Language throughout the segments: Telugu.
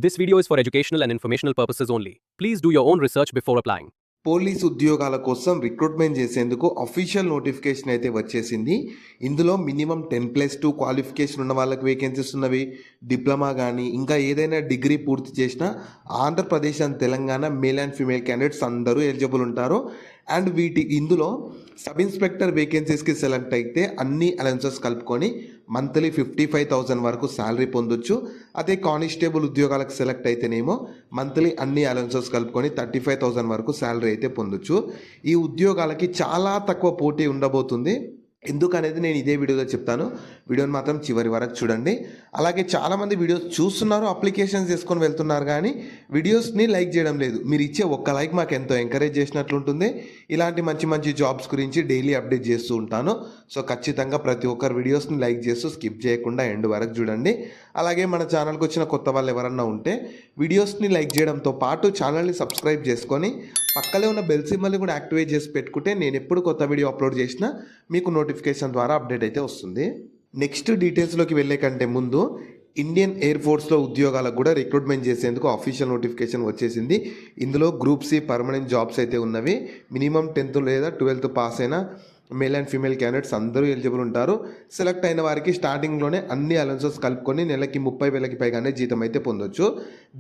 This video is for educational and informational purposes only. Please do your own research before applying. Police ఉద్యోగాల కోసం రిక్రూట్మెంట్ చేసేందుకు అఫీషియల్ నోటిఫికేషన్ అయితే వచ్చేసింది. ఇందులో మినిమం 10+2 క్వాలిఫికేషన్ ఉన్న వాళ్ళకి వేకెన్సీస్ ఉన్నవి. డిప్లొమా కానీ ఇంకా ఏదైనా డిగ్రీ పూర్తి చేసిన Andhra Pradesh and Telangana male and female candidates అందరూ ఎలిజిబుల్ ఉంటారు. అండ్ ఇందులో సబ్ ఇన్స్పెక్టర్ వేకెన్సీస్కి సెలెక్ట్ అయితే అన్ని అలవెన్సెస్ కలుపుకొని మంత్లీ 55,000 వరకు శాలరీ పొందొచ్చు. అదే కానిస్టేబుల్ ఉద్యోగాలకు సెలెక్ట్ అయితేనేమో మంత్లీ అన్ని అలవెన్సెస్ కలుపుకొని 35,000 వరకు శాలరీ అయితే పొందొచ్చు. ఈ ఉద్యోగాలకి చాలా తక్కువ పోటీ ఉండబోతుంది. ఎందుకనేది నేను ఇదే వీడియోలో చెప్తాను. వీడియోని మాత్రం చివరి వరకు చూడండి. అలాగే చాలామంది వీడియోస్ చూస్తున్నారు, అప్లికేషన్స్ చేసుకొని వెళ్తున్నారు, కానీ వీడియోస్ని లైక్ చేయడం లేదు. మీరు ఇచ్చే ఒక్క లైక్ మాకు ఎంతో ఎంకరేజ్ చేసినట్లుంటుంది. ఇలాంటి మంచి మంచి జాబ్స్ గురించి డైలీ అప్డేట్ చేస్తూ ఉంటాను. సో ఖచ్చితంగా ప్రతి ఒక్కరు వీడియోస్ని లైక్ చేస్తూ స్కిప్ చేయకుండా ఎండ్ వరకు చూడండి. అలాగే మన ఛానల్కి వచ్చిన కొత్త వాళ్ళు ఎవరన్నా ఉంటే వీడియోస్ని లైక్ చేయడంతో పాటు ఛానల్ని సబ్స్క్రైబ్ చేసుకొని పక్కనే ఉన్న బెల్ సింబల్ని కూడా యాక్టివేట్ చేసి పెట్టుకుంటే నేను ఎప్పుడు కొత్త వీడియో అప్లోడ్ చేసినా మీకు నోటిఫికేషన్ ద్వారా అప్డేట్ అయితే వస్తుంది. నెక్స్ట్ డీటెయిల్స్లోకి వెళ్ళే కంటే ముందు ఇండియన్ ఎయిర్ ఫోర్స్లో ఉద్యోగాలకు కూడా రిక్రూట్మెంట్ చేసేందుకు అఫీషియల్ నోటిఫికేషన్ వచ్చేసింది. ఇందులో గ్రూప్ సి పర్మనెంట్ జాబ్స్ అయితే ఉన్నవి. మినిమం 10th లేదా 12th పాస్ అయిన మేల్ అండ్ ఫీమేల్ క్యాండిడేట్స్ అందరూ ఎలిజిబుల్ ఉంటారు. సెలెక్ట్ అయిన వారికి స్టార్టింగ్లోనే అన్ని అలవెన్సెస్ కలుపుకొని నెలకి 30,000కి పైగానే జీతం అయితే పొందొచ్చు.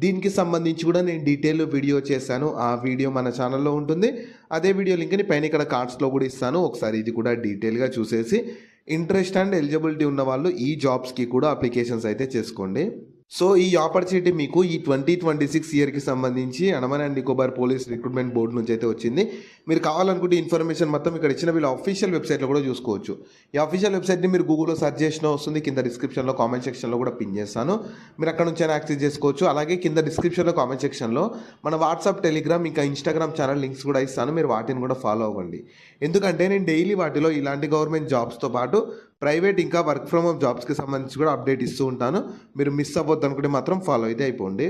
దీనికి సంబంధించి కూడా నేను డీటెయిల్ వీడియో చేశాను. ఆ వీడియో మన ఛానల్లో ఉంటుంది. అదే వీడియో లింక్ని పైన ఇక్కడ కార్డ్స్లో కూడా ఇస్తాను. ఒకసారి ఇది కూడా డీటెయిల్గా చూసేసి ఇంట్రెస్ట్ అండ్ ఎలిజిబిలిటీ ఉన్న వాళ్ళు ఈ జాబ్స్కి కూడా అప్లికేషన్స్ అయితే చేసుకోండి. సో ఈ ఆపర్చునిటీ మీకు ఈ 2026 ఇయర్కి సంబంధించి Andaman and Nicobar police recruitment board నుంచి అయితే వచ్చింది. మీరు కావాలనుకుంటే ఇన్ఫర్మేషన్ మొత్తం ఇక్కడ ఇచ్చిన వీళ్ళ అఫీషియల్ వెబ్సైట్లో కూడా చూసుకోవచ్చు. ఈ అఫీషియల్ వెబ్సైట్ని మీరు గూగుల్లో సెర్చ్ చేసినా వస్తుంది. కింద డిస్క్రిప్షన్లో కామెంట్ సెక్షన్లో కూడా పిన్ చేస్తాను. మీరు అక్కడ నుంచి యాక్సెస్ చేసుకోవచ్చు. అలాగే కింద డిస్క్రిప్షన్లో కామెంట్ సెక్షన్లో మన వాట్సాప్, టెలిగ్రామ్ ఇంకా ఇన్స్టాగ్రామ్ ఛానల్ లింక్స్ కూడా ఇస్తాను. మీరు వాటిని కూడా ఫాలో అవ్వండి. ఎందుకంటే నేను డైలీ వాటిలో ఇలాంటి గవర్నమెంట్ జాబ్స్తో పాటు ప్రైవేట్ ఇంకా వర్క్ ఫ్రమ్ హోమ్ జాబ్స్కి సంబంధించి కూడా అప్డేట్ ఇస్తూ ఉంటాను. మీరు మిస్ అవ్వద్దు అనుకుంటే మాత్రం ఫాలో అయితే అయిపోండి.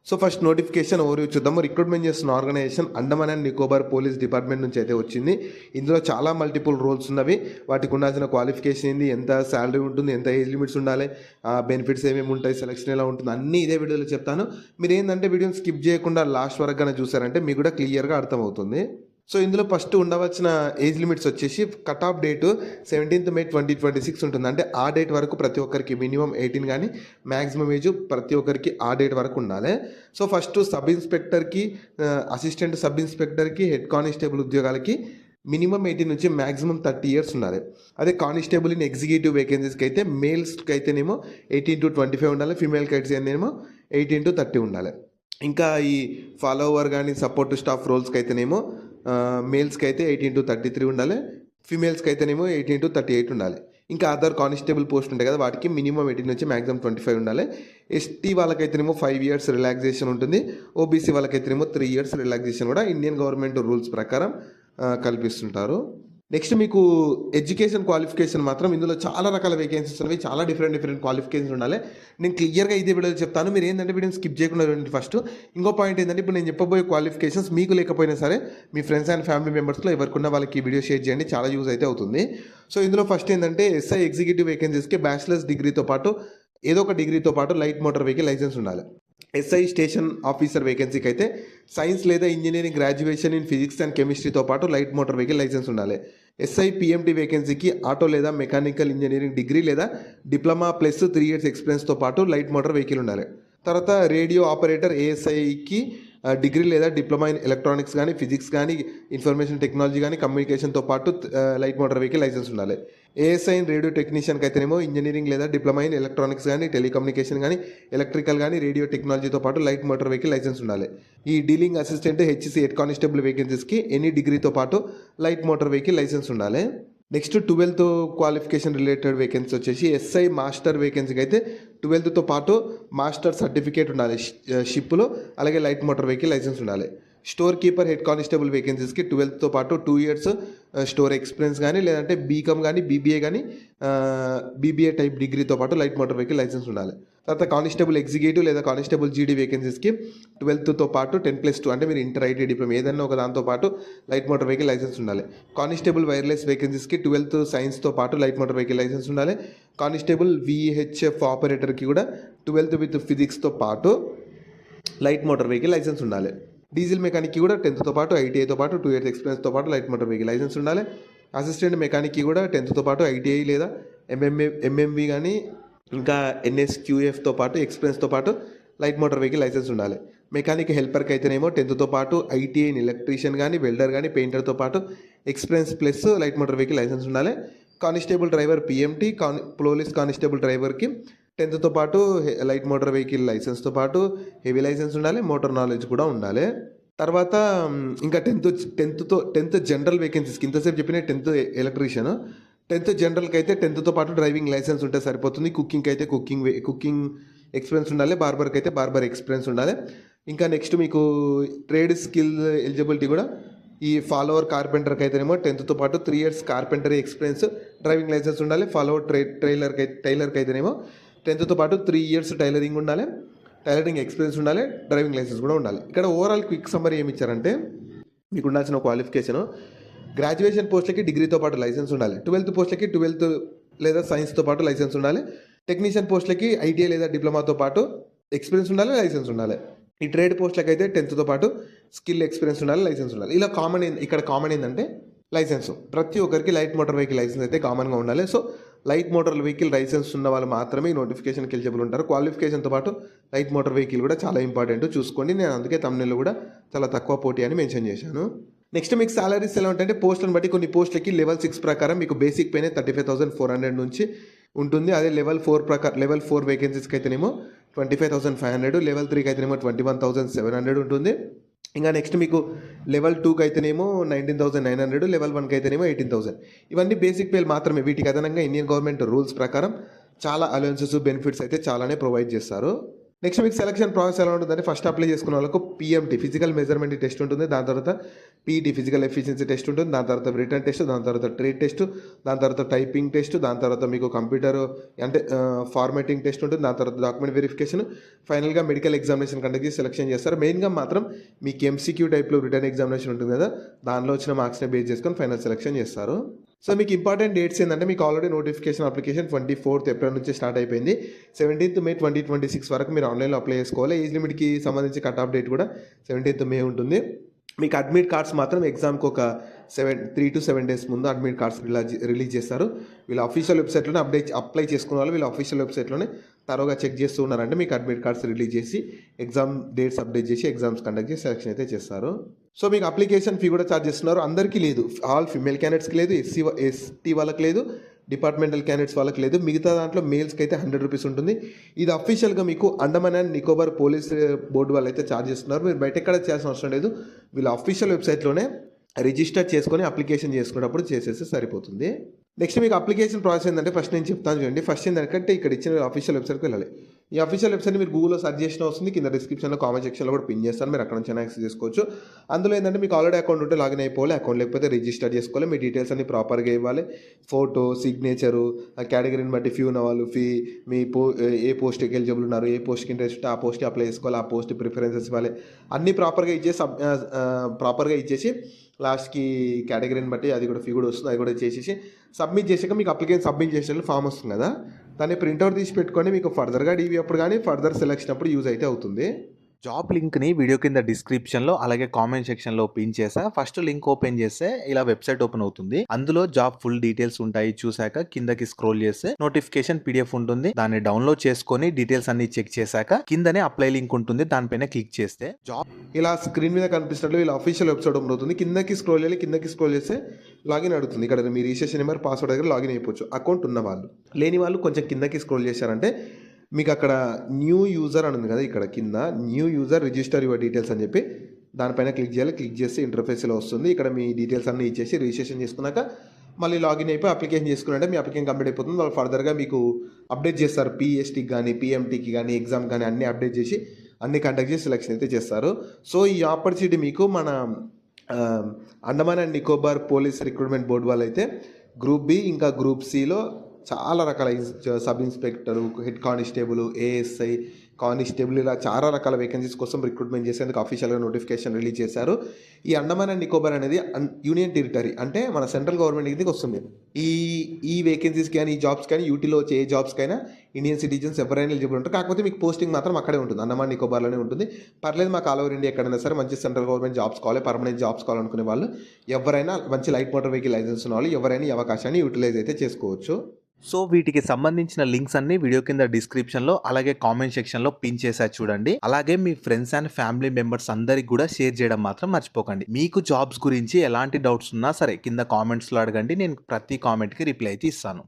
సో ఫస్ట్ నోటిఫికేషన్ ఓవర్ చూద్దాము. రిక్రూట్మెంట్ చేస్తున్న organisation Andaman and Nicobar police department నుంచి అయితే వచ్చింది. ఇందులో చాలా మల్టిపుల్ రోల్స్ ఉన్నవి. వాటికి ఉండాల్సిన క్వాలిఫికేషన్ ఏంది, ఎంత శాలరీ ఉంటుంది, ఎంత ఏజ్ లిమిట్స్ ఉండాలి, బెనిఫిట్స్ ఏమేమి ఉంటాయి, సెలక్షన్ ఎలా ఉంటుంది, అన్నీ ఇదే వీడియోలో చెప్తాను. మీరు ఏంటంటే వీడియోని స్కిప్ చేయకుండా లాస్ట్ వరకు కానీ చూసారంటే మీకు కూడా క్లియర్గా అర్థమవుతుంది. సో ఇందులో ఫస్ట్ ఉండవలసిన ఏజ్ లిమిట్స్ వచ్చేసి cut off date 17th May 2026 ఉంటుంది. అంటే ఆ డేట్ వరకు ప్రతి ఒక్కరికి మినిమం 18 కానీ మ్యాక్సిమం ఏజ్ ప్రతి ఒక్కరికి ఆ డేట్ వరకు ఉండాలి. సో ఫస్ట్ సబ్ ఇన్స్పెక్టర్కి, అసిస్టెంట్ సబ్ ఇన్స్పెక్టర్కి, హెడ్ కానిస్టేబుల్ ఉద్యోగాలకి మినిమం 18 నుంచి మ్యాక్సిమం 30 years ఉండాలి. అదే కానిస్టేబుల్ ఇన్ ఎగ్జిక్యూటివ్ వేకెన్సీస్కి అయితే మేల్స్కి అయితేనేమో 18 to 25 ఉండాలి. ఫీమేల్కి అయితేనేమో 18 to 30 ఉండాలి. ఇంకా ఈ ఫాలోవర్ కానీ సపోర్ట్ స్టాఫ్ రోల్స్కి అయితేనేమో మేల్స్కి అయితే 18 to 33 ఉండాలి. ఫీమేల్స్కి అయితేనేమో 18 to 38 ఉండాలి. ఇంకా అదర్ కానిస్టేబుల్ పోస్ట్ ఉంటాయి కదా, వాటికి మినిమం 18 నుంచి మ్యాక్సిమం 25 ఉండాలి. ఎస్టీ వాళ్ళకైతేనేమో 5 years రిలాక్సేషన్ ఉంటుంది. ఓబీసీ వాళ్ళకైతేనేమో 3 years రిలాక్సేషన్ కూడా ఇండియన్ గవర్నమెంట్ రూల్స్ ప్రకారం కల్పిస్తుంటారు. నెక్స్ట్ మీకు ఎడ్యుకేషన్ క్వాలిఫికేషన్ మాత్రం ఇందులో చాలా రకాల వేకెన్సీస్ ఉన్నవి. చాలా డిఫరెంట్ క్వాలిఫికేషన్స్ ఉండాలి. నేను క్లియర్గా ఇదే వీడియోలో చెప్తాను. మీరు ఏంటంటే వీడియోని స్కిప్ చేయకుండా చూడండి. ఫస్ట్ ఇంకో పాయింట్ ఏంటంటే ఇప్పుడు నేను చెప్పబోయే క్వాలిఫికేషన్స్ మీకు లేకపోయినా సరే మీ ఫ్రెండ్స్ అండ్ ఫ్యామిలీ మెంబర్స్లో ఎవరికున్న వాళ్ళకి ఈ వీడియో షేర్ చేయండి. చాలా యూజ్ అయితే అవుతుంది. సో ఇందులో ఫస్ట్ ఏంటంటే ఎస్ఐ ఎగ్జిక్యూటివ్ వేకెన్సీస్కి బ్యాచిలర్స్ డిగ్రీతో పాటు ఏదో ఒక డిగ్రీతో పాటు లైట్ మోటార్ వెహికల్ లైసెన్స్ ఉండాలి. ఎస్ఐ స్టేషన్ ఆఫీసర్ వేకెన్సీకి అయితే సైన్స్ లేదా engineering graduation in physics and కెమిస్ట్రీతో పాటు లైట్ మోటార్ వెహికల్ లైసెన్స్ ఉండాలి. ఎస్ఐ పిఎంటీ వేకెన్సీకి ఆటో లేదా మెకానికల్ ఇంజనీరింగ్ డిగ్రీ లేదా డిప్లొమా ప్లస్ 3 years ఎక్స్పీరియన్స్తో పాటు లైట్ మోటార్ వెహికల్ ఉండాలి. తర్వాత రేడియో ఆపరేటర్ ఏఎస్ఐకి డిగ్రీ లేదా డిప్లొమా ఇన్ ఎలక్ట్రానిక్స్ కానీ, ఫిజిక్స్ కానీ, ఇన్ఫర్మేషన్ టెక్నాలజీ కానీ, కమ్యూనికేషన్తో పాటు లైట్ మోటార్ వెహికల్ లైసెన్స్ ఉండాలి. ఏఎస్ఐ ఇన్ రేడియో టెక్నీషియన్కి అయితేనేమో ఇంజనీరింగ్ లేదా డిప్లొమా ఇన్ ఎలక్ట్రానిక్స్ కానీ, టెలికమ్యూనికేషన్ కానీ, ఎలక్ట్రికల్ కానీ, రేడియో టెక్నాలజీతో పాటు లైట్ మోటార్ వెహికల్ లైసెన్స్ ఉండాలి. ఈ dealing assistant HC head constable వేకెన్సీస్కి ఎనీ డిగ్రీతో పాటు లైట్ మోటార్ వెహికల్ లైసెన్స్ ఉండాలి. Next 12th qualification related vacancy వచ్చేసి ఎస్ఐ మాస్టర్ వేకెన్సీకి అయితే 12th పాటు మాస్టర్ సర్టిఫికేట్ ఉండాలి షిప్లో. అలాగే లైట్ మోటార్ వెహికల్ లైసెన్స్ ఉండాలి. Store keeper head constable వేకెన్సీస్కి 12th పాటు 2 years స్టోర్ ఎక్స్పీరియన్స్ కానీ, లేదంటే బీకామ్ కానీ, బీబీఏ కానీ, బీబీఏ టైప్ డిగ్రీతో పాటు లైట్ మోటార్ వెహికల్ లైసెన్స్ ఉండాలి. తర్వాత కానిస్టేబుల్ ఎగ్జిక్యూటివ్ లేదా కానిస్టేబుల్ జీడీ వేకెన్సీస్కి 12th పాటు 10+2 అంటే మీరు ఇంటర్, ఐటీ, డిప్లొమా ఏదైనా ఒక దాంతో పాటు లైట్ మోటార్ వెహికల్ లైసెన్స్ ఉండాలి. కానిస్టేబుల్ వైర్లెస్ వేకెన్సీస్కి 12th సైన్స్తో పాటు లైట్ మోటార్ వెహికల్ లైసెన్స్ ఉండాలి. కానిస్టేబుల్ విహెచ్ఎఫ్ ఆపరేటర్కి కూడా 12th విత్ ఫిజిక్స్తో పాటు లైట్ మోటార్ వెహికల్ లైసెన్స్ ఉండాలి. డీజిల్ మెకానిక్కి కూడా 10th పాటు ఐటీఐతో పాటు 2 years ఎక్స్పీరియన్స్తో పాటు లైట్ మోటార్ వెహికల్ లైసెన్స్ ఉండాలి. అసిస్టెంట్ మెకానిక్కి కూడా 10th పాటు ఐటీఐ లేదా ఎంఎంవి కానీ ఇంకా ఎన్ఎస్క్యూఎఫ్తో పాటు ఎక్స్పీరియన్స్తో పాటు లైట్ మోటార్ వెహికల్ లైసెన్స్ ఉండాలి. మెకానిక్ హెల్పర్కి అయితేనేమో 10th పాటు ఐటీఐ ఎలక్ట్రీషియన్ కానీ వెల్డర్ కానీ పెయింటర్తో పాటు experience plus light motor vehicle licence ఉండాలి. Constable driver PMT police constable డ్రైవర్కి 10th పాటు లైట్ మోటార్ వెహికల్ లైసెన్స్తో పాటు హెవీ లైసెన్స్ ఉండాలి, మోటార్ నాలెడ్జ్ కూడా ఉండాలి. తర్వాత ఇంకా 10th జనరల్ వేకెన్సీస్కి ఇంతసేపు చెప్పిన 10th ఎలక్ట్రీషియన్, 10th జనరల్కి అయితే 10th పాటు డ్రైవింగ్ లైసెన్స్ ఉంటే సరిపోతుంది. కుకింగ్కి అయితే కుకింగ్ ఎక్స్పీరియన్స్ ఉండాలి, బార్బర్కి అయితే బార్బర్ ఎక్స్పీరియన్స్ ఉండాలి. ఇంకా నెక్స్ట్ మీకు ట్రేడ్ స్కిల్ ఎలిజిబిలిటీ కూడా ఈ ఫాలోవర్ కార్పెంటర్కి అయితేనేమో 10th పాటు 3 years carpentry experience driving licence ఉండాలి. ఫాలోవర్ టైలర్కి అయితేనేమో 10th పాటు 3 years టైలరింగ్ ఉండాలి, టైలరింగ్ ఎక్స్పీరియన్స్ ఉండాలి, డ్రైవింగ్ లైసెన్స్ కూడా ఉండాలి. ఇక్కడ ఓవరాల్ క్విక్ సమ్మరీ ఏమి ఇచ్చారంటే మీకు ఉండాల్సిన క్వాలిఫికేషన్ గ్రాడ్యుయేషన్ పోస్టులకి డిగ్రీతో పాటు లైసెన్స్ ఉండాలి, 12th పోస్టులకి 12th లేదా సైన్స్తో పాటు లైసెన్స్ ఉండాలి, టెక్నీషియన్ పోస్టులకి ఐటీఐ లేదా డిప్లొమాతో పాటు ఎక్స్పీరియన్స్ ఉండాలి, లైసెన్స్ ఉండాలి. ఈ ట్రేడ్ పోస్టులకి అయితే 10th పాటు స్కిల్ ఎక్స్పీరియన్స్ ఉండాలి, లైసెన్స్ ఉండాలి. ఇలా ఇక్కడ కామన్ ఏంటంటే లైసెన్స్ ప్రతి ఒక్కరికి లైట్ మోటార్ వెహికల్ లైసెన్స్ అయితే కామన్గా ఉండాలి. So light motor vehicle licence ఉన్న వాళ్ళు మాత్రమే ఈ నోటిఫికేషన్కి ఎలిజిబుల్ ఉంటారు. క్వాలిఫికేషన్తో పాటు లైట్ మోటార్ వెహికల్ కూడా చాలా ఇంపార్టెంట్ చూసుకోండి. నేను అందుకే తమిళలో కూడా చాలా తక్కువ పోటీ అని మెన్షన్ చేశాను. నెక్స్ట్ మీకు సాలరీస్ ఎలా ఉంటాయంటే పోస్టులను బట్టి కొన్ని పోస్టులకి లెవెల్ 6 ప్రకారం మీకు బేసిక్ పేనే 35,400 నుంచి ఉంటుంది. అదే లెవెల్ 4 వేకెన్సీస్కి అయితేనేమో 25,500, లెవెల్ 3కి అయితేనేమో 21,700 ఉంటుంది. ఇంకా నెక్స్ట్ మీకు లెవెల్ 2కి అయితేనేమో 19,900, లెవెల్ 1కి అయితేనేమో 18,000. ఇవన్నీ బేసిక్ పేలు మాత్రమే. వీటికి అదనంగా ఇండియన్ గవర్నమెంట్ రూల్స్ ప్రకారం చాలా అలవెన్సెస్ బెనిఫిట్స్ అయితే చాలానే ప్రొవైడ్ చేస్తారు. నెక్స్ట్ మీకు సెలక్షన్ ప్రాసెస్ ఎలా ఉంటుందంటే ఫస్ట్ అప్లై చేసుకున్న వాళ్ళకు పిఎంటీ ఫిజికల్ మెజర్మెంట్ టెస్ట్ ఉంటుంది, దాని తర్వాత పీటీ ఫిజికల్ ఎఫిషియన్సీ టెస్ట్ ఉంటుంది, దాని తర్వాత రిటర్న్ టెస్ట్, దాని తర్వాత ట్రేడ్ టెస్ట్, దాని తర్వాత టైపింగ్ టెస్ట్, దాని తర్వాత మీకు కంప్యూటర్ అంటే ఫార్మాటింగ్ టెస్ట్ ఉంటుంది, దాని తర్వాత డాక్యుమెంట్ వెరిఫికేషన్, ఫైనల్గా మెడికల్ ఎగ్జామినేషన్ కండక్ట్ చేసి సెలక్షన్ చేస్తారు. మెయిన్గా మాత్రం మీకు ఎంసీక్యూ టైప్లో రిటర్న్ ఎగ్జామినేషన్ ఉంటుంది కదా, దానిలో వచ్చిన మార్క్స్ని బేస్ చేసుకొని ఫైనల్ సెలక్షన్ చేస్తారు. సో మీకు ఇంపార్టెంట్ డేట్స్ ఏంటంటే మీకు already notification application 24th April నుంచి స్టార్ట్ అయిపోయింది. 17th May 2026 వరకు మీరు ఆన్లైన్లో అప్లై చేసుకోవాలి. ఏజ్ లిమిట్కి సంబంధించి కట్ ఆఫ్ డేట్ కూడా 17th May ఉంటుంది. మీకు అడ్మిట్ కార్డ్స్ మాత్రం ఎగ్జామ్కి ఒక 3 to 7 days ముందు అడ్మిట్ కార్డ్స్ రిలీజ్ చేస్తారు. వీళ్ళ అఫీషియల్ వెబ్సైట్లోనే అప్లై చేసుకున్న వాళ్ళు వీళ్ళ అఫీషియల్ వెబ్సైట్లోనే తరోగా చెక్ చేస్తూ ఉన్నారంటే మీకు అడ్మిట్ కార్డ్స్ రిలీజ్ చేసి ఎగ్జామ్ డేట్స్ అప్డేట్ చేసి ఎగ్జామ్స్ కండక్ట్ చేసి సెలక్షన్ అయితే చేస్తారు. సో మీకు అప్లికేషన్ ఫీ కూడా ఛార్జ్ చేస్తున్నారు. అందరికీ లేదు, ఆల్ ఫిమేల్ క్యాండిడేట్స్కి లేదు, ఎస్టీ వాళ్ళకి లేదు, డిపార్ట్మెంటల్ క్యాండిడేట్స్ వాళ్ళకి లేదు. మిగతా దాంట్లో మేల్స్కి అయితే 100 రూపీస్ ఉంటుంది. ఇది అఫీషియల్గా మీకు Andaman and Nicobar police board వాళ్ళు అయితే ఛార్జ్ చేస్తున్నారు. మీరు బయట ఎక్కడ చేయాల్సిన అవసరం లేదు, వీళ్ళ అఫీషియల్ వెబ్సైట్లోనే రిజిస్టర్ చేసుకొని అప్లికేషన్ చేసుకున్నప్పుడు చేసేస్తే సరిపోతుంది. నెక్స్ట్ మీకు అప్లికేషన్ ప్రాసెస్ ఏంటంటే ఫస్ట్ నేను చెప్తాను చూడండి. ఫస్ట్ ఏంటంటే ఇక్కడ ఇచ్చిన అఫీషియల్ వెబ్సైట్కి వెళ్ళాలి. ఈ అఫీషియల్ వెబ్సైట్ మీరు గూగుల్లో సెర్చ్ చేసిన వస్తుంది, కింద డిస్క్రిప్షన్లో కామెంట్ సెక్షన్లో కూడా పిన్ చేస్తాను, మీరు అక్కడ నుంచి యాక్సెస్ చేసుకోవచ్చు. అందులో ఏంటంటే మీకు ఆల్రెడీ అకౌంట్ ఉంటే లాగిన్ అయిపోవాలి, అకౌంట్ లేకపోతే రిజిస్టర్ చేసుకోవాలి. మీ డీటెయిల్స్ అన్ని ప్రాపర్గా ఇవ్వాలి, ఫోటో, సిగ్నేచరు, ఆ కేటగిరీని బట్టి ఫీ ఉన్న వాళ్ళు ఫీ, మీ ఏ పోస్ట్కి ఎలిజిబుల్ ఉన్నారు, ఏ పోస్ట్కి ఇంట్రెస్ట్ ఆ పోస్ట్కి అప్లై చేసుకోవాలి, ఆ పోస్ట్ ప్రిఫరెన్సెస్ ఇవ్వాలి, అన్నీ ప్రాపర్గా ఇచ్చేసి లాస్ట్కి కేటగిరీని బట్టి అది కూడా ఫీ కూడా వస్తుంది, అది కూడా చేసేసి సబ్మిట్ చేసాక మీకు అప్లికేషన్ సబ్మిట్ చేసే ఫామ్ వస్తుంది కదా, దాన్ని ప్రింట్అవుట్ తీసి పెట్టుకొని మీకు ఫర్దర్గా డీవీ అప్పుడు కానీ ఫర్దర్ సెలక్షన్ అప్పుడు యూజ్ అయితే అవుతుంది. జాబ్ లింక్ని వీడియో కింద డిస్క్రిప్షన్లో అలాగే కామెంట్ సెక్షన్లో పిన్ చేసా. ఫస్ట్ లింక్ ఓపెన్ చేస్తే ఇలా వెబ్సైట్ ఓపెన్ అవుతుంది. అందులో జాబ్ ఫుల్ డీటెయిల్స్ ఉంటాయి. చూసాక కిందకి స్క్రోల్ చేస్తే నోటిఫికేషన్ PDF ఉంటుంది, దాన్ని డౌన్లోడ్ చేసుకొని డీటెయిల్స్ అన్ని చెక్ చేశాక కిందనే అప్లై లింక్ ఉంటుంది, దానిపైన క్లిక్ చేస్తే జాబ్ ఇలా స్క్రీన్ మీద కనిపిస్తున్నట్లు ఇలా అఫీషియల్ వెబ్సైట్ ఓపెన్ అవుతుంది. కిందకి స్క్రోల్ చేస్తే లాగిన్ అడుగుతుంది. ఇక్కడ మీ రిజిస్ట్రేషన్ నెంబర్ పాస్వర్డ్ దగ్గర లాగిన్ అయిపోవచ్చు. అకౌంట్ ఉన్న వాళ్ళు, లేని వాళ్ళు కొంచెం కిందకి స్క్రోల్ చేశారంటే మీకు అక్కడ న్యూ యూజర్ అని ఉంది కదా, ఇక్కడ కింద new user register your details అని చెప్పి దానిపైన క్లిక్ చేయాలి. క్లిక్ చేస్తే ఇంటర్ఫేస్లో వస్తుంది. ఇక్కడ మీ డీటెయిల్స్ అన్నీ ఇచ్చేసి రిజిస్ట్రేషన్ చేసుకున్నాక మళ్ళీ లాగిన్ అయిపోయి అప్లికేషన్ చేసుకున్నట్టే మీ అప్లికేషన్ కంప్లీట్ అయిపోతుంది. వాళ్ళు ఫర్దర్గా మీకు అప్డేట్ చేస్తారు. PSTకి కానీ PMTకి కానీ ఎగ్జామ్ కానీ అన్నీ అప్డేట్ చేసి అన్ని కండక్ట్ చేసి సెలెక్షన్ అయితే చేస్తారు. సో ఈ ఆపర్చునిటీ మీకు మన Andaman and Nicobar police recruitment board వాళ్ళు అయితే గ్రూప్ B ఇంకా గ్రూప్ Cలో చాలా రకాల sub inspector, head constable, ASI constable ఇలా చాలా రకాల వేకెన్సీస్ కోసం రిక్రూట్మెంట్ చేసేందుకు అఫీషియల్గా నోటిఫికేషన్ రిలీజ్ చేశారు. ఈ అండమాన్ అండ్ నికోబార్ అనేది యూనియన్ టెరిటరీ, అంటే మన సెంట్రల్ గవర్నమెంట్ కిందకి వస్తుంది. ఈ వేకెన్సీస్కి కానీ ఈ జాబ్స్ కానీ యూటీలో వచ్చే ఏ జాబ్స్కైనా ఇండియన్ సిటిజన్స్ ఎవరైనా ఎలిజిబుల్ ఉంటారు. కాకపోతే మీకు పోస్టింగ్ మాత్రం అక్కడే ఉంటుంది, అండమాన్ నికోబార్లోనే ఉంటుంది. పర్లేదు, మాకు ఆల్ ఓవర్ ఇండియా ఎక్కడైనా సరే మంచి సెంట్రల్ గవర్నమెంట్ జాబ్స్ కావాలి, పర్మనెంట్ జాబ్స్ కావాలనుకునే వాళ్ళు ఎవరైనా, మంచి లైట్ మోటార్ వెహికల్ లైసెన్స్ ఉన్న వాళ్ళు ఎవరైనా ఈ అవకాశాన్ని యూటిలైజ్ అయితే చేసుకోవచ్చు. సో వీటికి సంబంధించిన లింక్స్ అన్ని వీడియో కింద డిస్క్రిప్షన్ లో అలాగే కామెంట్ సెక్షన్ లో పిన్ చేసా చూడండి. అలాగే మీ ఫ్రెండ్స్ అండ్ ఫ్యామిలీ మెంబర్స్ అందరికి కూడా షేర్ చేయడం మాత్రం మర్చిపోకండి. మీకు జాబ్స్ గురించి ఎలాంటి డౌట్స్ ఉన్నా సరే కింద కామెంట్స్ లో అడగండి, నేను ప్రతి కామెంట్ కి రిప్లై అయితే ఇస్తాను.